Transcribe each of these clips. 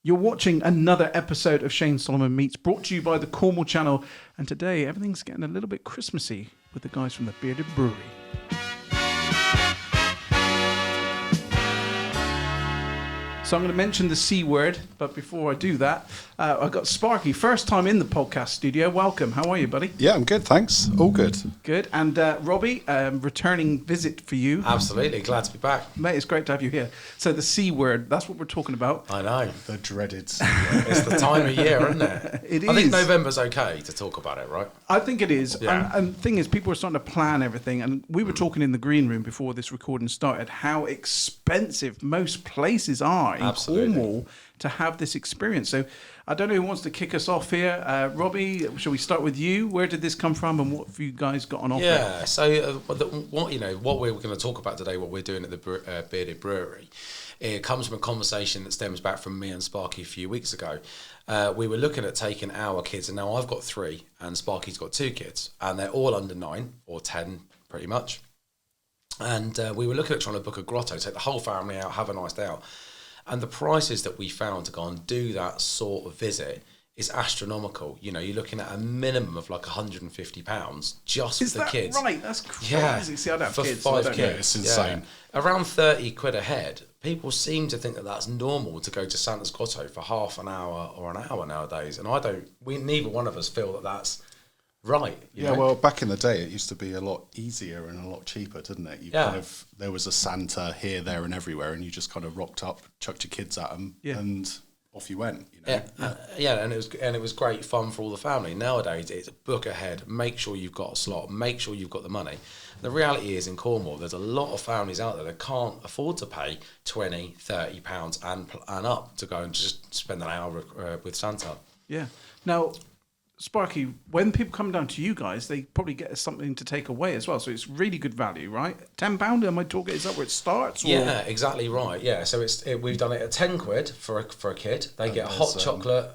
You're watching another episode of Shane Solomon Meets, brought to you by the Cornwall Channel. And today, everything's getting a little bit Christmassy with the guys from the Bearded Brewery. So I'm going to mention the C word, but before I do that, I've got Sparky, first time in the podcast studio. Welcome. How are you, buddy? Yeah, I'm good, thanks. All good. Good. And Robbie, returning visit for you. Absolutely. Glad to be back. Mate, it's great to have you here. So the C word, that's what we're talking about. I know. The dreaded C word. It's the time of year, isn't it? It is. I think November's okay to talk about it, right? I think it is. Yeah. And the thing is, people are starting to plan everything. And we were talking in the green room before this recording started, how expensive most places are in Cornwall to have this experience. So I don't know who wants to kick us off here. Robbie, shall we start with you? Where did this come from, and what have you guys got on offer? Yeah. So what we're going to talk about today, what we're doing at the Bearded Brewery, it comes from a conversation that stems back from me and Sparky a few weeks ago. We were looking at taking our kids, and now I've got 3, and Sparky's got 2 kids, and they're all under 9 or 10, pretty much. And we were looking at trying to book a grotto, take the whole family out, have a nice day out. And the prices that we found to go and do that sort of visit is astronomical. You know, you're looking at a minimum of like £150 just for the kids. Is that right? That's crazy. Yeah, See, I don't have for kids, 5 so kids. It's insane. Yeah. Around 30 quid a head. People seem to think that that's normal to go to Santa's Grotto for half an hour or an hour nowadays. And neither one of us feel that that's right. You know? Well, back in the day, it used to be a lot easier and a lot cheaper, didn't it? There was a Santa here, there, and everywhere, and you just kind of rocked up, chucked your kids at them, and off you went. You know? And it was great fun for all the family. Nowadays, it's book ahead, make sure you've got a slot, make sure you've got the money. The reality is, in Cornwall, there's a lot of families out there that can't afford to pay £20, £30 and up to go and just spend an hour with Santa. Yeah. Now, Sparky, when people come down to you guys, they probably get something to take away as well. So it's really good value, right? £10, am I talking? Is that where it starts? Or? Yeah, exactly right. Yeah, so we've done it at 10 quid for a kid. They get hot chocolate.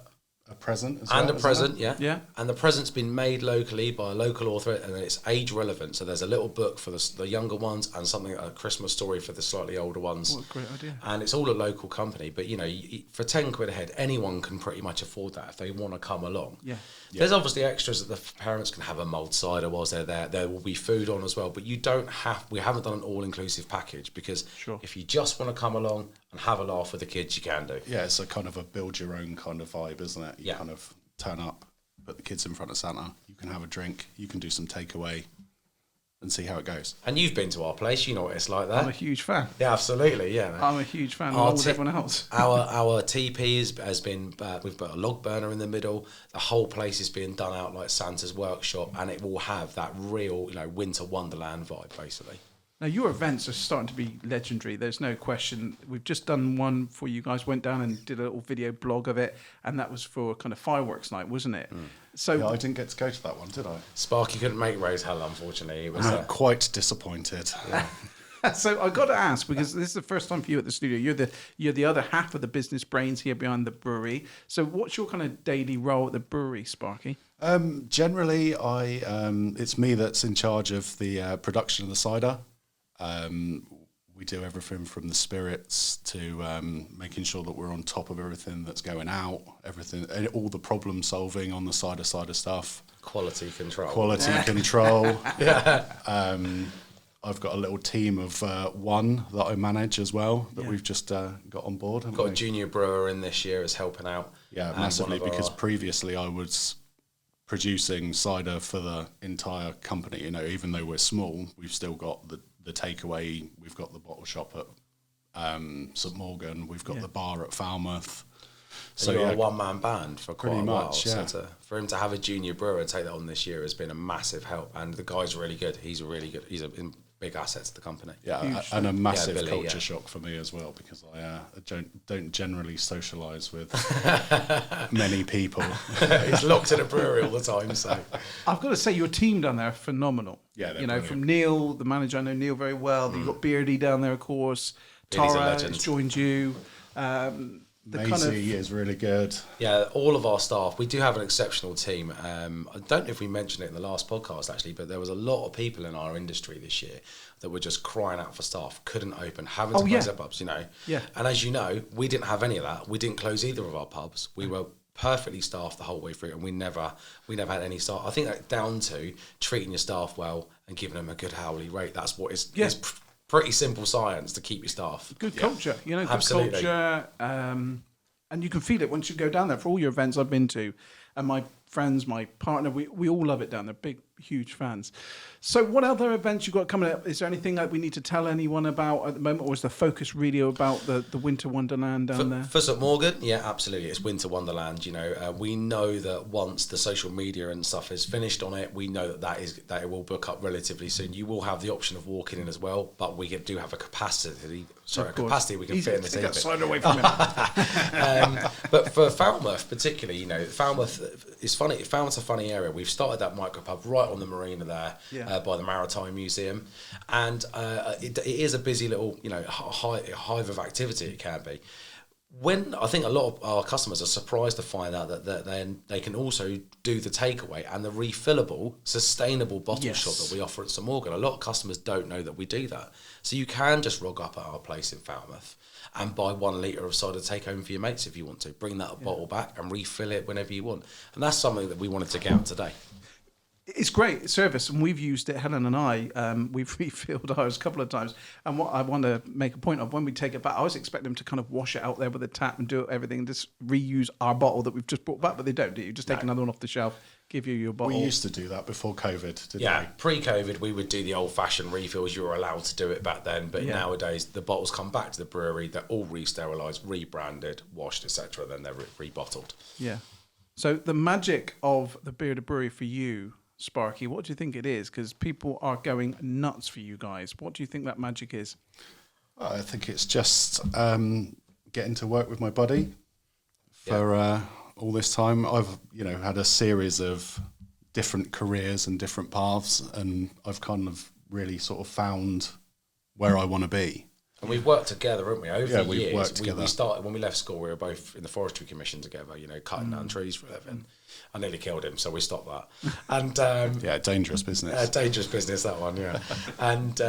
A present as and well, a present, yeah. And the present's been made locally by a local author, and then it's age relevant. So there's a little book for the younger ones and a Christmas story for the slightly older ones. What a great idea. And it's all a local company. But, you know, for 10 quid a head, anyone can pretty much afford that if they want to come along. Yeah. There's obviously extras that the parents can have a mulled cider whilst they're there. There will be food on as well. But we haven't done an all-inclusive package because if you just want to come along and have a laugh with the kids, you can do. Yeah, it's a kind of a build-your-own kind of vibe, isn't it? You kind of turn up, put the kids in front of Santa, you can have a drink, you can do some takeaway and see how it goes. And you've been to our place, you know what it's like there. I'm a huge fan. Yeah, absolutely, yeah. I'm a huge fan, along with everyone else. Our TP has been, we've got a log burner in the middle, the whole place is being done out like Santa's workshop, and it will have that real, winter wonderland vibe, basically. Now, your events are starting to be legendary. There's no question. We've just done one for you guys, went down and did a little video blog of it, and that was for kind of fireworks night, wasn't it? So I didn't get to go to that one, did I? Sparky couldn't make Rose Hell, unfortunately. It was quite disappointed. Yeah. So I got to ask, because this is the first time for you at the studio. You're the other half of the business brains here behind the brewery. So what's your kind of daily role at the brewery, Sparky? Generally, it's me that's in charge of the production of the cider. We do everything from the spirits to making sure that we're on top of everything that's going out, all the problem solving on the cider side of stuff. Quality control. Yeah. I've got a little team of 1 that I manage as well that we've just got on board. Got a junior brewer in this year is helping out. Yeah, massively, because previously I was producing cider for the entire company. Even though we're small, we've still got the takeaway, we've got the bottle shop at St Morgan, we've got the bar at Falmouth. So you're a one-man band for quite a while. Yeah. So for him to have a junior brewer and take that on this year has been a massive help. And the guy's really good. He's a big asset to the company. Yeah, and a massive culture shock for me as well, because I don't generally socialise with many people. He's locked in a brewery all the time. So I've got to say, your team down there are phenomenal. Yeah, brilliant. From Neil, the manager, I know Neil very well. You've got Beardy down there, of course. Tara has joined you. Maisie is really good. Yeah, all of our staff. We do have an exceptional team. I don't know if we mentioned it in the last podcast, actually, but there was a lot of people in our industry this year that were just crying out for staff, couldn't open, having to close their pubs, Yeah. And as you know, we didn't have any of that. We didn't close either of our pubs. We were perfectly staffed the whole way through, and we never had any staff. I think that's down to treating your staff well and giving them a good hourly rate. That's what is pretty simple science to keep your staff. Good culture, good Absolutely. culture. And you can feel it once you go down there. For all your events I've been to, and my friends, my partner, we all love it down there. Big, huge fans. So what other events you got coming up? Is there anything that we need to tell anyone about at the moment, or is the focus really about the Winter Wonderland down there? For St Morgan, yeah, absolutely. It's Winter Wonderland. We know that once the social media and stuff is finished on it, we know that it will book up relatively soon. You will have the option of walking in as well, but we do have a capacity. Sorry, a capacity we can fit in the table. Slide away from him. But for Falmouth particularly, Falmouth is funny. Falmouth's a funny area. We've started that micropub right on the marina there by the Maritime Museum, and it is a busy little hive of activity. It can be. When I think a lot of our customers are surprised to find out that then they can also do the takeaway and the refillable, sustainable bottle shop that we offer at St Morgan. A lot of customers don't know that we do that. So you can just rock up at our place in Falmouth and buy 1 litre of cider to take home for your mates if you want to. Bring that bottle back and refill it whenever you want. And that's something that we wanted to get out today. It's great service, and we've used it, Helen and I. We've refilled ours a couple of times. And what I want to make a point of, when we take it back, I always expect them to kind of wash it out there with a tap and do everything and just reuse our bottle that we've just brought back, but they don't, do you? Just take another one off the shelf, give you your bottle. We used to do that before COVID, didn't we? Yeah, pre-COVID, we would do the old-fashioned refills. You were allowed to do it back then, but nowadays the bottles come back to the brewery. They're all re-sterilised, rebranded, washed, etc. Then they're rebottled. Yeah. So the magic of the Bearded Brewery for you, Sparky, what do you think it is? Because people are going nuts for you guys. What do you think that magic is? I think it's just getting to work with my buddy for all this time. I've had a series of different careers and different paths, and I've kind of really sort of found where I want to be. And we've worked together, haven't we? Over the years. Worked together. We started when we left school. We were both in the forestry commission together. Cutting down trees for a living. I nearly killed him, so we stopped that. And dangerous business. Dangerous business, that one. Yeah. And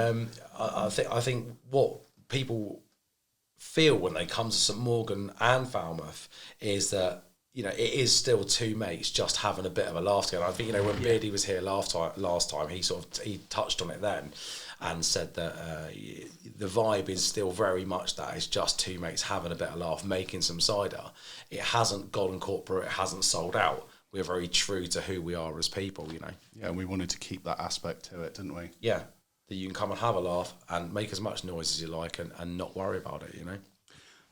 I think what people feel when they come to St Morgan and Falmouth is that it is still two mates just having a bit of a laugh together. I think when Beardy was here last time, he touched on it then. And said that the vibe is still very much that it's just two mates having a bit of laugh, making some cider. It hasn't gone corporate, it hasn't sold out. We're very true to who we are as people, Yeah, and we wanted to keep that aspect to it, didn't we? Yeah, that you can come and have a laugh and make as much noise as you like and not worry about it,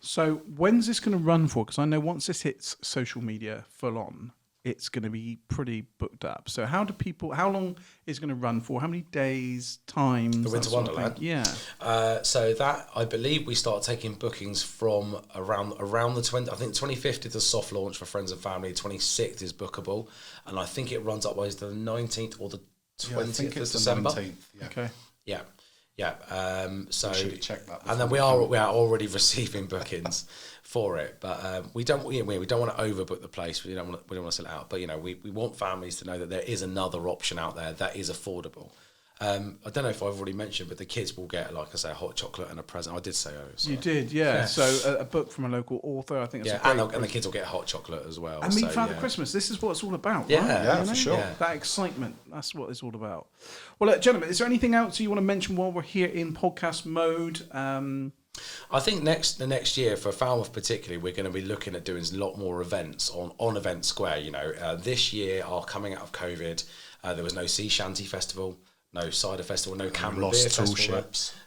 So when's this going to run for? Because I know once this hits social media full on, it's going to be pretty booked up. So how long is it going to run for? How many days, times? The Winter Wonderland? Yeah. So that, I believe we start taking bookings from around the 20, I think 25th is the soft launch for friends and family, 26th is bookable, and I think it runs up by the 19th or the 20th of December. 19th, yeah. Okay. Yeah. Yeah, so check that and then we are already receiving bookings for it, but we don't want to overbook the place. We don't want to sell it out, but we want families to know that there is another option out there that is affordable. I don't know if I've already mentioned, but the kids will get, like I say, a hot chocolate and a present. I did say so. You did, yeah. So a book from a local author, I think. And the kids will get hot chocolate as well. And meet Father Christmas. This is what it's all about. Yeah, right? Yeah, for sure. Yeah. That excitement. That's what it's all about. Well, gentlemen, is there anything else you want to mention while we're here in podcast mode? I think the next year for Falmouth particularly, we're going to be looking at doing a lot more events on Event Square. This year, coming out of COVID, there was no Sea Shanty Festival, no cider festival, no Canberra Beer Festival.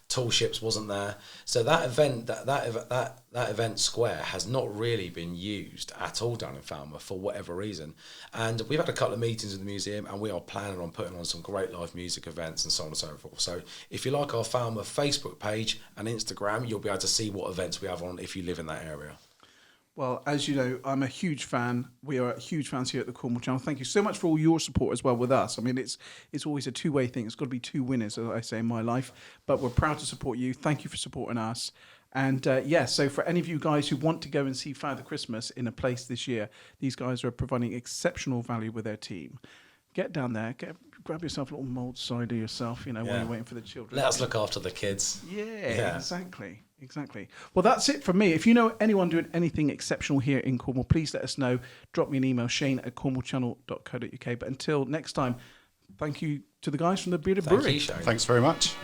Tall Ships wasn't there, so that event, that event square has not really been used at all down in Falmouth for whatever reason. And we've had a couple of meetings in the museum, and we are planning on putting on some great live music events and so on and so forth. So if you like our Falmouth Facebook page and Instagram, you'll be able to see what events we have on if you live in that area. Well, as you know, I'm a huge fan. We are huge fans here at the Cornwall Channel. Thank you so much for all your support as well with us. I mean, it's always a two-way thing. It's got to be two winners, as I say in my life. But we're proud to support you. Thank you for supporting us. And so for any of you guys who want to go and see Father Christmas in a place this year, these guys are providing exceptional value with their team. Get down there, grab yourself a little mulled cider yourself, while you're waiting for the children. Let us look after the kids. Yeah, exactly. Well, that's it from me. If you know anyone doing anything exceptional here in Cornwall, please let us know. Drop me an email, shane@cornwallchannel.co.uk. But until next time, thank you to the guys from the Bearded Brewery. Thank you, Shane. Thanks very much.